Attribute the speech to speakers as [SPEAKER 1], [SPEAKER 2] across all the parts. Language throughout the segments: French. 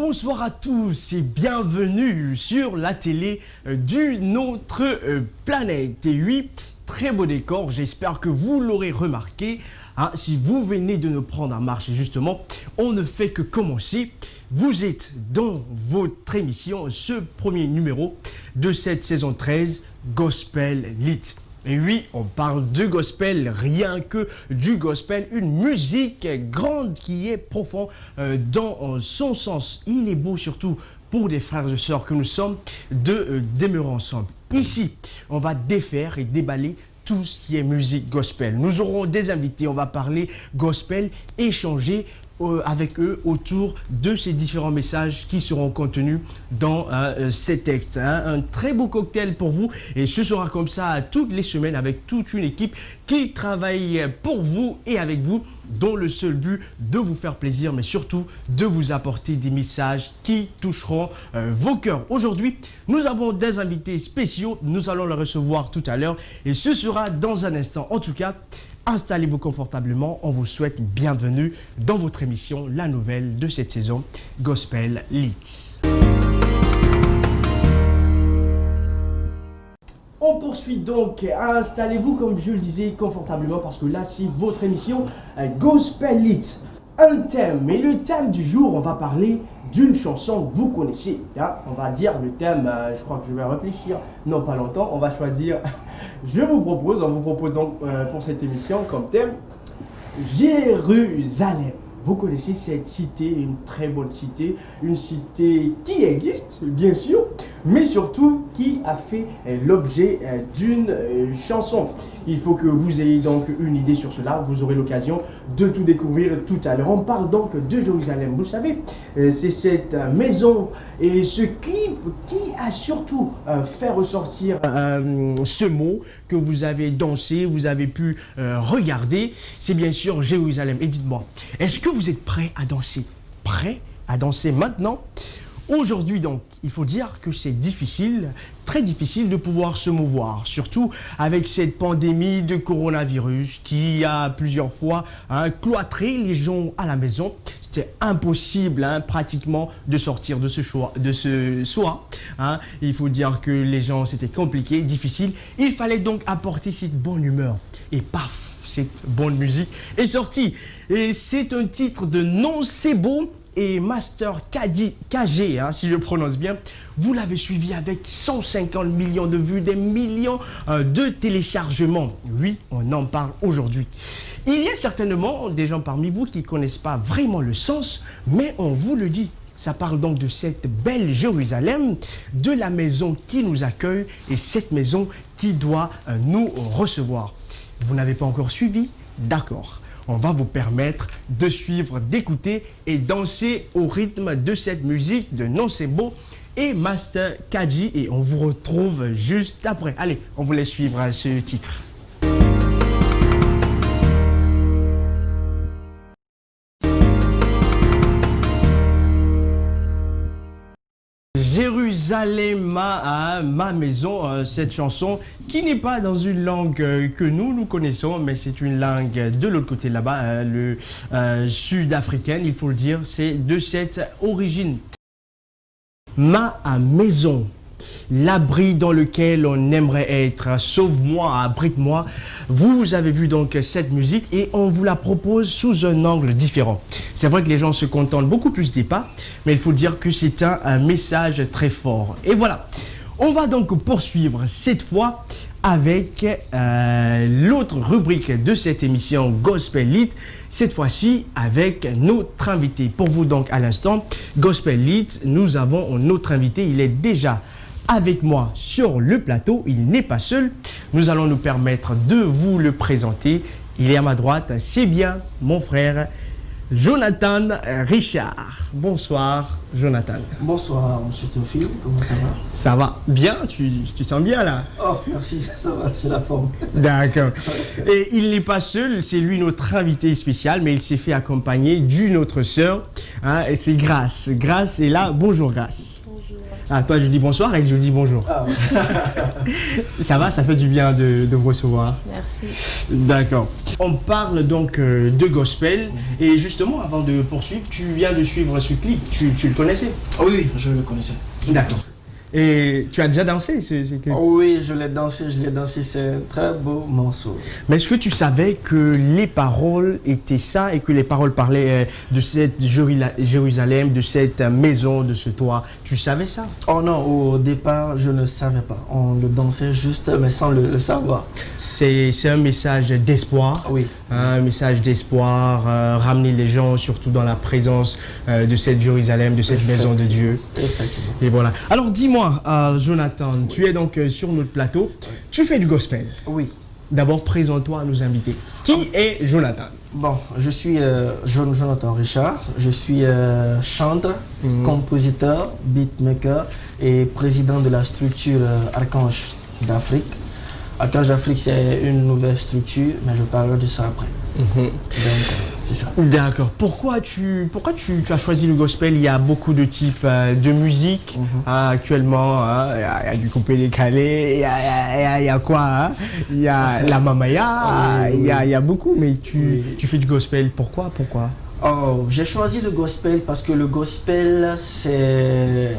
[SPEAKER 1] Bonsoir à tous et bienvenue sur la télé d'une autre planète. Et oui, très beau décor, j'espère que vous l'aurez remarqué. Si vous venez de nous prendre en marche, justement, on ne fait que commencer. Vous êtes dans votre émission, ce premier numéro de cette saison 13, Gospel Lit. Et oui, on parle de gospel, rien que du gospel, une musique grande qui est profonde dans son sens. Il est beau surtout pour des frères et sœurs que nous sommes de demeurer ensemble. Ici, on va défaire et déballer tout ce qui est musique gospel. Nous aurons des invités, on va parler gospel, échanger avec eux autour de ces différents messages qui seront contenus dans ces textes. Un très beau cocktail pour vous et ce sera comme ça toutes les semaines avec toute une équipe qui travaille pour vous et avec vous dans le seul but de vous faire plaisir mais surtout de vous apporter des messages qui toucheront vos cœurs. Aujourd'hui, nous avons des invités spéciaux, nous allons les recevoir tout à l'heure et ce sera dans un instant. En tout cas, installez-vous confortablement, on vous souhaite bienvenue dans votre émission, la nouvelle de cette saison, Gospel Lit. On poursuit donc, installez-vous comme je le disais confortablement parce que là c'est votre émission Gospel Lit. Un thème, et le thème du jour, on va parler d'une chanson que vous connaissez. On va dire le thème, je crois que je vais réfléchir, non pas longtemps, on va choisir, on vous propose donc pour cette émission comme thème, Jérusalem. Vous connaissez cette cité, une très bonne cité, une cité qui existe bien sûr, mais surtout qui a fait l'objet d'une chanson. Il faut que vous ayez donc une idée sur cela, vous aurez l'occasion de tout découvrir tout à l'heure. On parle donc de Jérusalem, vous savez, c'est cette maison et ce clip qui a surtout fait ressortir ce mot que vous avez dansé, vous avez pu regarder, c'est bien sûr Jérusalem. Et dites-moi, est-ce que vous êtes prêts à danser? Prêts à danser maintenant? Aujourd'hui donc, il faut dire que c'est difficile, très difficile de pouvoir se mouvoir, surtout avec cette pandémie de coronavirus qui a plusieurs fois cloîtré les gens à la maison. C'était impossible pratiquement de sortir de ce soir. Il faut dire que les gens, c'était compliqué, difficile. Il fallait donc apporter cette bonne humeur et paf, cette bonne musique est sortie. Et c'est un titre de Non C'est Beau et Master KG, si je prononce bien. Vous l'avez suivi avec 150 millions de vues, des millions de téléchargements. Oui, on en parle aujourd'hui. Il y a certainement des gens parmi vous qui ne connaissent pas vraiment le sens, mais on vous le dit. Ça parle donc de cette belle Jérusalem, de la maison qui nous accueille et cette maison qui doit nous recevoir. Vous n'avez pas encore suivi? D'accord. On va vous permettre de suivre, d'écouter et danser au rythme de cette musique de Non C'est Beau et Master KG et on vous retrouve juste après. Allez, on vous laisse suivre ce titre. Jérusalem, ma maison, cette chanson qui n'est pas dans une langue que nous connaissons, mais c'est une langue de l'autre côté là-bas, le sud-africaine, il faut le dire, c'est de cette origine. Ma maison, l'abri dans lequel on aimerait être, sauve-moi, abrite-moi. Vous avez vu donc cette musique et on vous la propose sous un angle différent. C'est vrai que les gens se contentent beaucoup plus des pas, mais il faut dire que c'est un message très fort. Et voilà, on va donc poursuivre cette fois avec l'autre rubrique de cette émission Gospel Lit, cette fois-ci avec notre invité. Pour vous donc à l'instant, Gospel Lit, nous avons notre invité, il est déjà avec moi sur le plateau, il n'est pas seul. Nous allons nous permettre de vous le présenter. Il est à ma droite, c'est bien mon frère Jonathan Richard. Bonsoir Jonathan.
[SPEAKER 2] Bonsoir monsieur Théophile, comment ça va?
[SPEAKER 1] Ça va bien, tu sens bien là?
[SPEAKER 2] Oh merci, ça va, c'est la forme.
[SPEAKER 1] D'accord. Et il n'est pas seul, c'est lui notre invité spécial, mais il s'est fait accompagner d'une autre sœur, et c'est Grace. Grace est là, bonjour Grace.
[SPEAKER 3] Bonjour.
[SPEAKER 1] Ah, toi, je dis bonsoir, elle, je dis bonjour.
[SPEAKER 2] Ah,
[SPEAKER 1] Ça va, ça fait du bien de vous recevoir.
[SPEAKER 3] Merci.
[SPEAKER 1] D'accord. On parle donc de gospel. Et justement, avant de poursuivre, tu viens de suivre ce clip. Tu le connaissais?
[SPEAKER 2] oui, je le connaissais.
[SPEAKER 1] D'accord. Et tu as déjà dansé ce clip?
[SPEAKER 2] Oui, je l'ai dansé, c'est un très beau morceau.
[SPEAKER 1] Mais est-ce que tu savais que les paroles étaient ça et que les paroles parlaient de cette Jérusalem, de cette maison, de ce toit? Tu savais ça?
[SPEAKER 2] Oh non, au départ, je ne savais pas. On le dansait juste, mais sans le savoir.
[SPEAKER 1] C'est un message d'espoir.
[SPEAKER 2] Oui.
[SPEAKER 1] Un message d'espoir, ramener les gens surtout dans la présence de cette Jérusalem, de cette maison de Dieu.
[SPEAKER 2] Effectivement.
[SPEAKER 1] Et voilà. Alors dis-moi, Jonathan, tu es donc sur notre plateau. Tu fais du gospel.
[SPEAKER 2] Oui.
[SPEAKER 1] D'abord, présente-toi à nos invités. Qui est Jonathan?
[SPEAKER 2] Bon, je suis Jonathan Richard. Je suis chanteur, compositeur, beatmaker et président de la structure Archange d'Afrique. Archange d'Afrique, c'est une nouvelle structure, mais je parlerai de ça après. Donc, c'est ça.
[SPEAKER 1] D'accord. Pourquoi tu as choisi le gospel? Il y a beaucoup de types de musique actuellement. Il y a du coupé décalé, il y a quoi? Il y a la mamaya, il y a beaucoup, mais tu fais du gospel. Pourquoi?
[SPEAKER 2] Oh, j'ai choisi le gospel parce que le gospel, c'est-à-dire,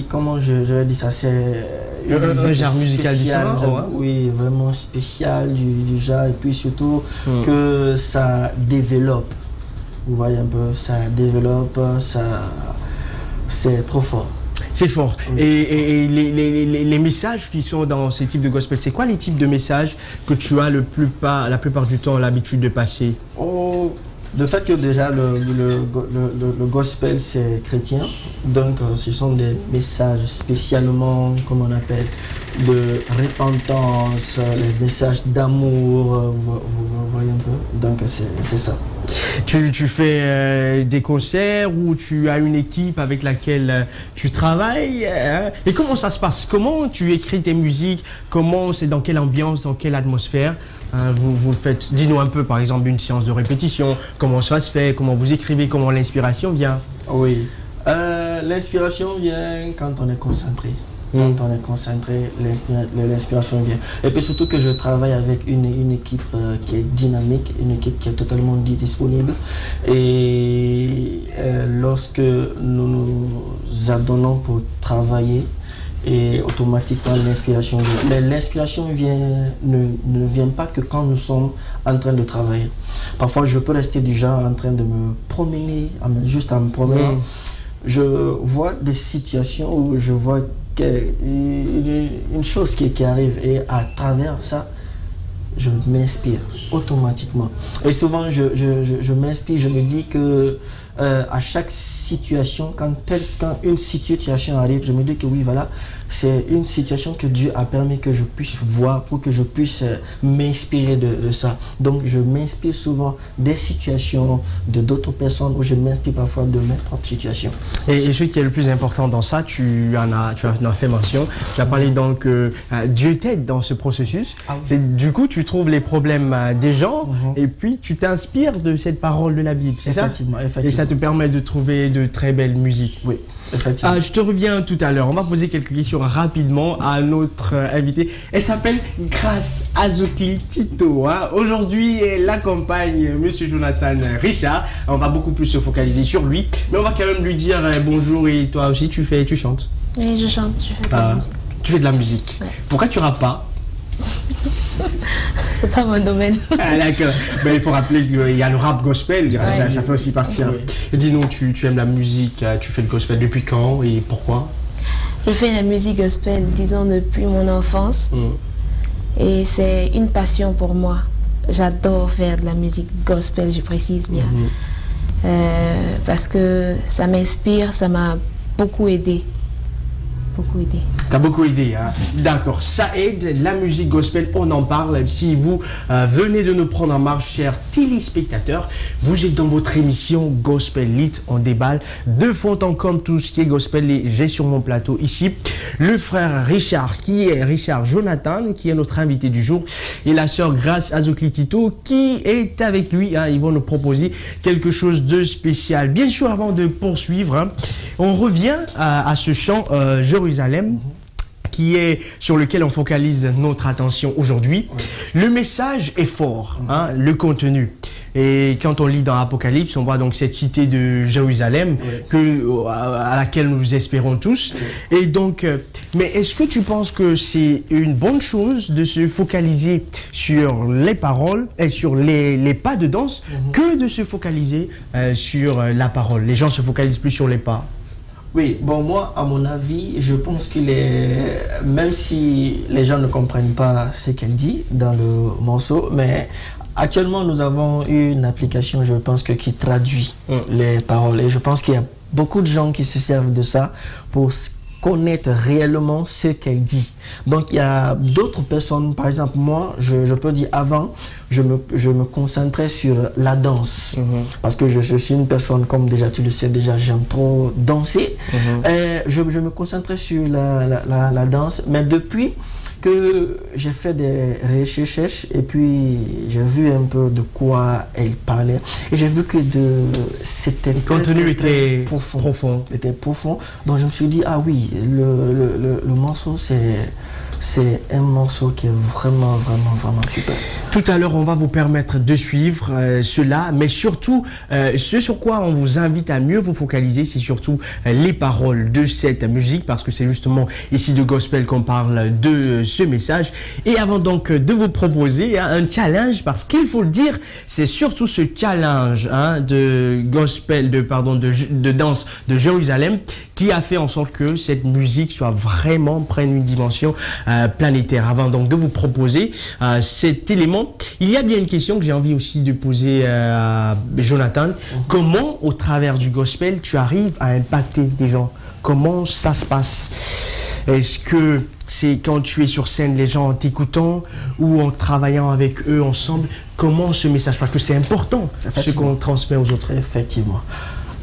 [SPEAKER 2] comment je vais dire ça, c'est
[SPEAKER 1] un genre musical différent,
[SPEAKER 2] genre, oui, vraiment spécial du genre, et puis surtout que ça développe. Vous voyez un peu, ça développe, c'est trop fort.
[SPEAKER 1] C'est fort.
[SPEAKER 2] Oui,
[SPEAKER 1] et les messages qui sont dans ces types de gospel, c'est quoi les types de messages que tu as la plupart du temps l'habitude de passer?
[SPEAKER 2] Oh, le fait que déjà le gospel c'est chrétien, donc ce sont des messages spécialement, comme on appelle, de repentance, les messages d'amour, vous voyez un peu, donc c'est ça.
[SPEAKER 1] Tu fais des concerts ou tu as une équipe avec laquelle tu travailles et comment ça se passe? Comment tu écris tes musiques? Comment c'est, dans quelle ambiance, dans quelle atmosphère vous le faites? Dis-nous un peu, par exemple, une séance de répétition. Comment ça se fait? Comment vous écrivez? Comment l'inspiration vient?
[SPEAKER 2] Oui, l'inspiration vient quand on est concentré. Quand on est concentré, l'inspiration vient. Et puis surtout que je travaille avec une équipe qui est dynamique, une équipe qui est totalement disponible. Et lorsque nous nous adonnons pour travailler, et automatiquement l'inspiration vient. Mais l'inspiration ne vient pas que quand nous sommes en train de travailler. Parfois, je peux rester du genre en train de me promener, juste en me promenant. Je vois des situations où je vois une chose qui arrive et à travers ça, je m'inspire automatiquement. Et souvent, je m'inspire, je me dis que à chaque situation, quand une situation arrive, je me dis que oui, voilà, c'est une situation que Dieu a permis que je puisse voir pour que je puisse m'inspirer de ça. Donc, je m'inspire souvent des situations de d'autres personnes ou je m'inspire parfois de mes propres situations.
[SPEAKER 1] Et ce qui est le plus important dans ça, tu en as fait mention. Tu as parlé donc Dieu t'aide dans ce processus. Ah oui. Du coup, tu trouves les problèmes des gens et puis tu t'inspires de cette parole de la Bible. C'est ça?
[SPEAKER 2] Effectivement.
[SPEAKER 1] Et ça te permet de trouver de très belles musiques.
[SPEAKER 2] Oui. Effectivement.
[SPEAKER 1] Je te reviens tout à l'heure. On va poser quelques questions rapidement à notre invitée. Elle s'appelle Grace Azokli Tito. Aujourd'hui, elle accompagne Monsieur Jonathan Richard. On va beaucoup plus se focaliser sur lui. Mais on va quand même lui dire bonjour. Et toi aussi, tu chantes?
[SPEAKER 3] Oui, je chante. Je fais de la musique.
[SPEAKER 1] Tu fais de la musique. Ouais. Pourquoi tu rappes pas?
[SPEAKER 3] C'est pas mon domaine.
[SPEAKER 1] Ah, d'accord. Mais il faut rappeler qu'il y a le rap gospel, ouais, ça fait aussi partie. Oui. Dis-nous, tu aimes la musique, tu fais le gospel depuis quand et pourquoi?
[SPEAKER 3] Je fais la musique gospel, disons, depuis mon enfance. Et c'est une passion pour moi. J'adore faire de la musique gospel, je précise bien. Parce que ça m'inspire, ça m'a beaucoup aidé. Beaucoup aidé.
[SPEAKER 1] T'as beaucoup aidé, hein? D'accord, ça aide, la musique gospel, on en parle. Si vous venez de nous prendre en marche, chers téléspectateurs, vous êtes dans votre émission Gospel Lit, on déballe de fond en comble tout ce qui est gospel. Et j'ai sur mon plateau ici le frère Richard, qui est Richard Jonathan, qui est notre invité du jour, et la sœur Grace Azoklitito, qui est avec lui, hein. Ils vont nous proposer quelque chose de spécial. Bien sûr, avant de poursuivre, hein, on revient à ce chant Jérusalem, qui est sur lequel on focalise notre attention aujourd'hui. Oui. Le message est fort, hein, le contenu. Et quand on lit dans Apocalypse, on voit donc cette cité de Jérusalem, oui, à laquelle nous espérons tous. Oui. Et donc, mais est-ce que tu penses que c'est une bonne chose de se focaliser sur les paroles et sur les pas de danse que de se focaliser sur la parole? Les gens se focalisent plus sur les pas.
[SPEAKER 2] Oui, bon, moi, à mon avis, je pense qu'il est, même si les gens ne comprennent pas ce qu'elle dit dans le morceau, mais actuellement, nous avons une application, je pense, qui traduit les paroles. Et je pense qu'il y a beaucoup de gens qui se servent de ça pour connaître réellement ce qu'elle dit. Donc, il y a d'autres personnes, par exemple, moi, je peux dire avant, je me concentrais sur la danse. Parce que je suis une personne, comme déjà tu le sais, déjà j'aime trop danser. Je me concentrais sur la danse, mais depuis que j'ai fait des recherches et puis j'ai vu un peu de quoi elle parlait et j'ai vu que c'était
[SPEAKER 1] le contenu était profond.
[SPEAKER 2] Était profond. Donc je me suis dit, ah oui, le morceau c'est un morceau qui est vraiment super.
[SPEAKER 1] Tout à l'heure, on va vous permettre de suivre cela, mais surtout, ce sur quoi on vous invite à mieux vous focaliser, c'est surtout les paroles de cette musique, parce que c'est justement ici de gospel qu'on parle de ce message. Et avant donc de vous proposer un challenge, parce qu'il faut le dire, c'est surtout ce challenge de gospel, de danse de Jérusalem, qui a fait en sorte que cette musique soit vraiment prenne une dimension planétaire. Avant donc de vous proposer cet élément, il y a bien une question que j'ai envie aussi de poser à Jonathan. Comment, au travers du gospel, tu arrives à impacter des gens? Comment ça se passe? Est-ce que c'est quand tu es sur scène, les gens en t'écoutant, ou en travaillant avec eux ensemble? Comment ce message? Parce que c'est important, ce qu'on transmet aux autres.
[SPEAKER 2] Effectivement.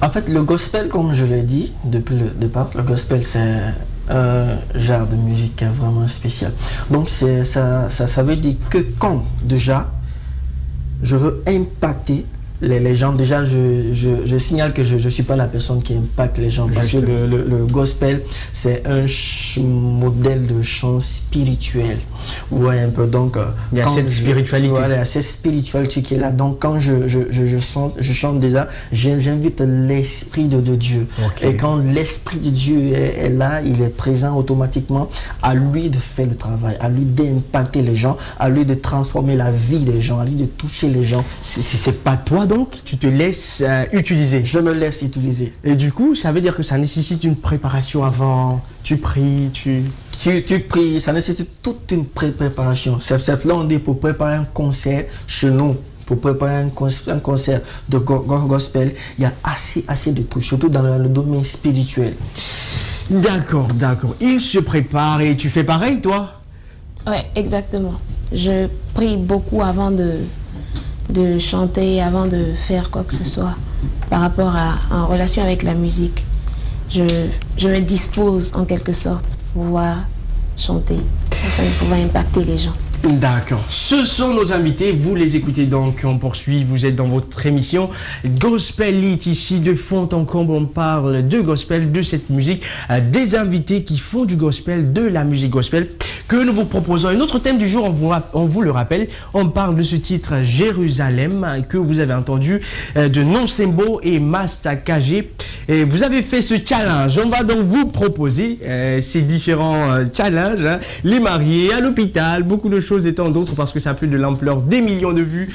[SPEAKER 2] En fait, le gospel, comme je l'ai dit depuis le départ, le gospel, c'est un genre de musique qui est vraiment spécial. Donc, ça veut dire que quand, déjà, je veux impacter les gens, déjà, je signale que je ne suis pas la personne qui impacte les gens, parce que le gospel, c'est un modèle de chant spirituel. Ouais, un peu. Donc,
[SPEAKER 1] il y a cette spiritualité.
[SPEAKER 2] Voilà, cette spiritualité qui est là. Donc, quand je chante déjà, j'invite l'Esprit de Dieu. Okay. Et quand l'Esprit de Dieu est là, il est présent automatiquement, à lui de faire le travail, à lui d'impacter les gens, à lui de transformer la vie des gens, à lui de toucher les gens.
[SPEAKER 1] C'est pas toi donc, tu te laisses utiliser.
[SPEAKER 2] Je me laisse utiliser.
[SPEAKER 1] Et du coup, ça veut dire que ça nécessite une préparation avant. Tu pries, tu
[SPEAKER 2] pries, ça nécessite toute une préparation. C'est là on dit pour préparer un concert chez nous. Pour préparer un concert de gospel, il y a assez de trucs, surtout dans le domaine spirituel.
[SPEAKER 1] D'accord. Il se prépare et tu fais pareil, toi?
[SPEAKER 3] Ouais, exactement. Je prie beaucoup avant de chanter, avant de faire quoi que ce soit par rapport en relation avec la musique. Je me dispose en quelque sorte pour pouvoir chanter, afin de pouvoir impacter les gens.
[SPEAKER 1] D'accord. Ce sont nos invités. Vous les écoutez donc. On poursuit. Vous êtes dans votre émission Gospel Lit. Ici, de fond en comble, on parle de gospel, de cette musique, des invités qui font du gospel, de la musique gospel que nous vous proposons. Un autre thème du jour, on vous le rappelle, on parle de ce titre Jérusalem que vous avez entendu de Nonsembo et Masta KG. Et vous avez fait ce challenge. On va donc vous proposer ces différents challenges. Les mariés, à l'hôpital, beaucoup de choses et tant d'autres, parce que ça a plus de l'ampleur des millions de vues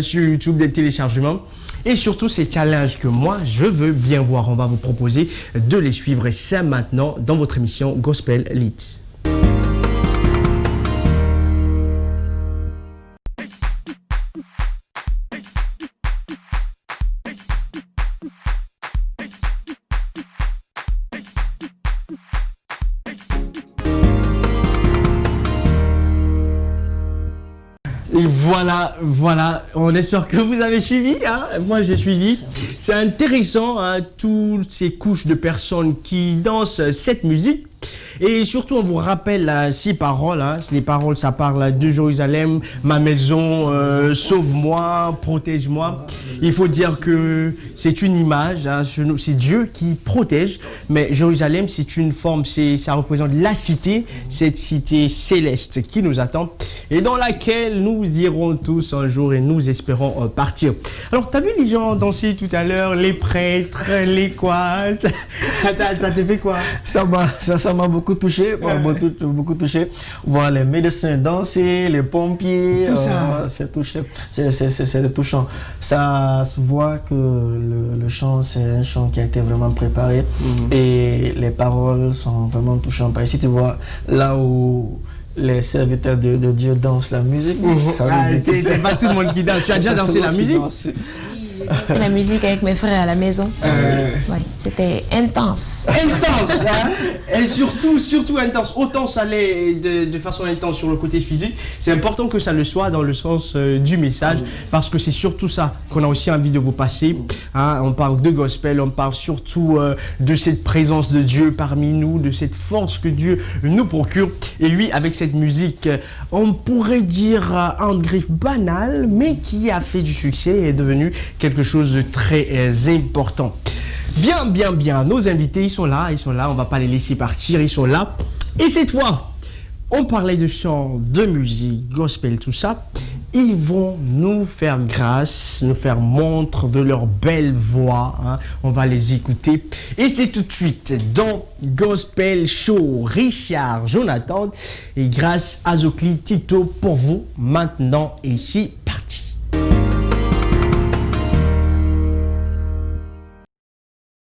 [SPEAKER 1] sur YouTube, des téléchargements. Et surtout ces challenges que moi je veux bien voir. On va vous proposer de les suivre, et ça maintenant dans votre émission Gospel Lit. Et voilà, on espère que vous avez suivi, hein. Moi j'ai suivi. C'est intéressant, hein, toutes ces couches de personnes qui dansent cette musique. Et surtout, on vous rappelle ces paroles. Hein. Les paroles, ça parle de Jérusalem, ma maison, sauve-moi, protège-moi. Il faut dire que c'est une image, hein, c'est Dieu qui protège. Mais Jérusalem, c'est une forme, ça représente la cité, cette cité céleste qui nous attend et dans laquelle nous irons tous un jour et nous espérons partir. Alors, tu as vu les gens danser tout à l'heure, les prêtres, les quoi? Ça te fait quoi?
[SPEAKER 2] Ça m'a beaucoup touché, beaucoup touché. Voir les médecins danser, les pompiers,
[SPEAKER 1] tout ça.
[SPEAKER 2] C'est touchant. Ça se voit que le chant, c'est un chant qui a été vraiment préparé et les paroles sont vraiment touchantes. Ici, tu vois là où les serviteurs de Dieu dansent la musique. Ça veut dire que
[SPEAKER 1] c'est pas tout le monde qui danse. Tu as déjà dansé la musique?
[SPEAKER 3] La musique avec mes frères à la maison. Ouais, c'était intense.
[SPEAKER 1] Intense, hein? Et surtout intense. Autant ça l'est de façon intense sur le côté physique, c'est important que ça le soit dans le sens du message, parce que c'est surtout ça qu'on a aussi envie de vous passer. Hein? On parle de gospel, on parle surtout de cette présence de Dieu parmi nous, de cette force que Dieu nous procure. Et oui, avec cette musique, on pourrait dire un griffe banal, mais qui a fait du succès et est devenu quelque chose de très important. Bien. Nos invités, ils sont là, on va pas les laisser partir, ils sont là. Et cette fois, on parlait de chant, de musique, gospel, tout ça. Ils vont nous faire grâce, nous faire montre de leur belle voix. Hein. On va les écouter. Et c'est tout de suite dans Gospel Show. Richard, Jonathan et grâce à Zokli Tito pour vous maintenant ici